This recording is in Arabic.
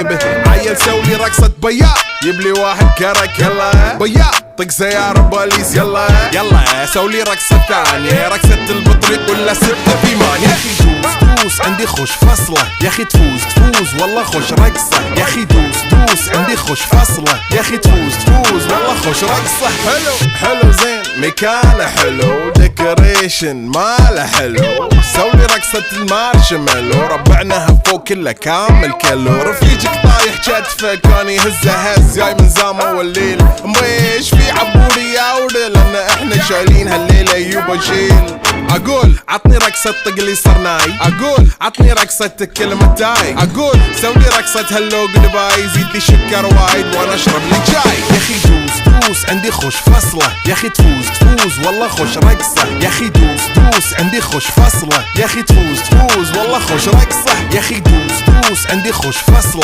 جيبه. عيل سولي رقصة بياع يبلي واحد كرك يلا بياع طق سيارة بوليس يلا يلا سولي رقصة ثانية رقصة البطريق ولا 6 في مان. يا اخي دوس عندي خوش فصلة يا اخي تفوز والله خوش رقصة يا اخي دوس عندي خوش فصلة يا اخي تفوز والله خوش رقصة. حلو زين مكانه حلو ديكوريشن ماله حلو سولي رقصة المارشميلو ربعناها فوق كله كامل كيلو. رفيجك طايح كتفه كان يهزه هز جاي من زامه والليل مبيش في عبوري يا ودل لان احنا شايلين هالليلة يوبا شيل. اقول عطني رقصة طقلي صرناي اقول عطني رقصة كلمة تاي اقول سولي رقصة هلو قلباي زيد لي شكر وايد وانا اشرب لي جاي. يا اخي دوس عندي خوش فصلة يا اخي تفوز والله خوش رقصة يا اخي دوس عندي خوش فصلة يا اخي تفوز والله خوش رقصة يا اخي دوس عندي خوش فصلة.